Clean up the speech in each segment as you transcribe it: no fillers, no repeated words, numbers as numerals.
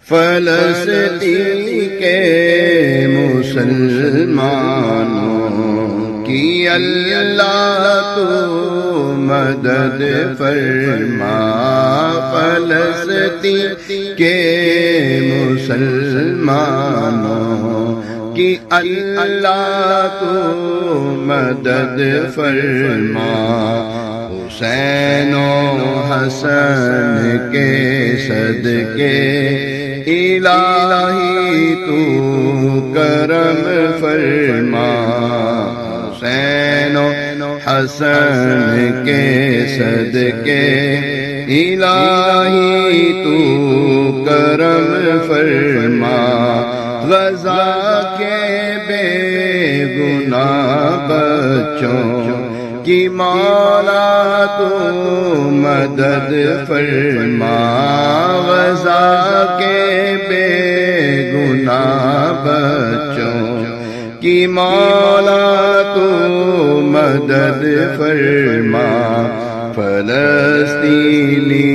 فلسطین کے مسلمانوں کی اللہ تو مدد فرما، فلسطین کے مسلمانوں کی اللہ تو مدد فرما، حسین و حسن کے صدقے الہی تو کرم فرما، حسین و حسن کے صدقے الہی تو کرم فرما، غزہ کے بے گناہ بچوں کی مولا تو مدد فرما، غزہ کے بے گناہ بچوں کی مولا تو مدد فرما، فلسطینی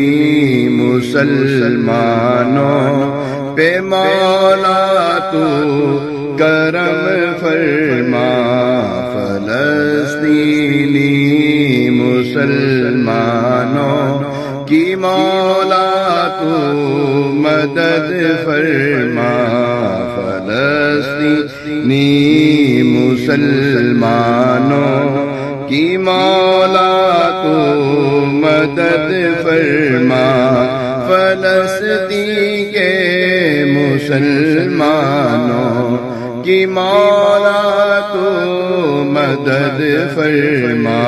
مسلمانوں پہ مولا تو کرم فرما، فلسطینی مسلمانوں کی مولا تو مدد فرما، فلسطینی مسلمانوں کی مولا تو مدد فرما، فلسطین کے مسلمانوں کی مولا تو مدد فرما،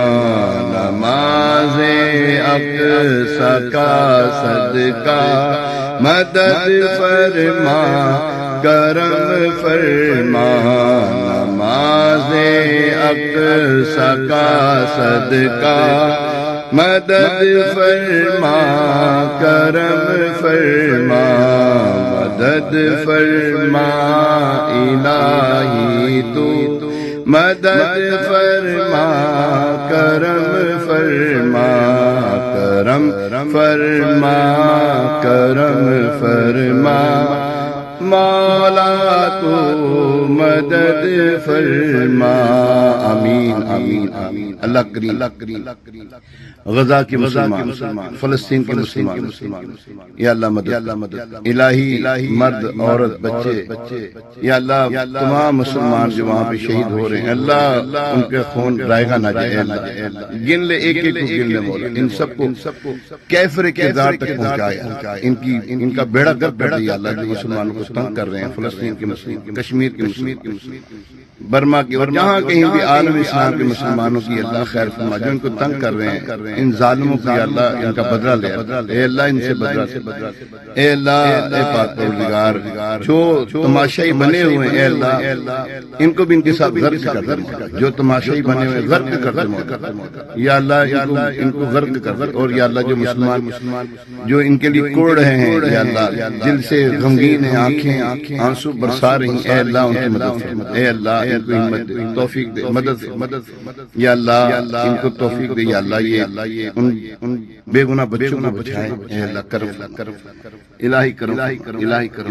نماز اقصی کا صدقہ مدد فرما کرم فرما، نماز اقصی کا صدقہ مدد فرما کرم فرما، مدد فرما الہی تو مدد فرما کرم فرما، کرم فرما کرم فرما، مولا تو مدد فرما، آمین آمین آمین۔ اللہ کریم غزہ کے مسلمان، فلسطین کے مسلمان، یا اللہ مدد الہی، مرد عورت بچے، یا اللہ تمام مسلمان جو وہاں پہ شہید ہو رہے ہیں، اللہ ان کے خون رائگاں نہ جائے، گن لے ایک ایک کو گن لے مولا، ان سب کو کیفر کردار تک پہنچایا، ان کا بیڑا گرک کر دیا اللہ، جو مسلمانوں کو تنگ کر رہے ہیں، فلسطین کے مسلمان، کشمیر کے مسلمان، برما کی اور جہاں کہیں بھی عالم اسلام کے مسلمانوں کی اللہ خیر فرما، جو ان کو تنگ کر رہے ہیں، ان ظالموں کی اللہ ان کا بدلہ لے، اے اللہ ان سے بدلہ، اے اللہ اے پاک پروردگار، جو تماشائی بنے ہوئے ہیں اے اللہ ان کو بھی ان کے ساتھ غرق کر دے، جو تماشائی بنے ہوئے غرق کر دے، یا اللہ ان کو غرق کر دے، اور یا اللہ جو مسلمان جو ان کے لیے کوڑ رہے ہیں یا اللہ دل سے غمگین ہیں، آنکھیں آنسو برسا رہی ہیں، اے اللہ ان کی مدد فرما، اے اللہ ان کو ہمت دے، توفیق دے، مدد یا اللہ ان کو توفیق دے، یا اللہ یہ ان بے گناہ بچوں کو بچائیں، اے اللہ کرم الہی کرم الہی کرم۔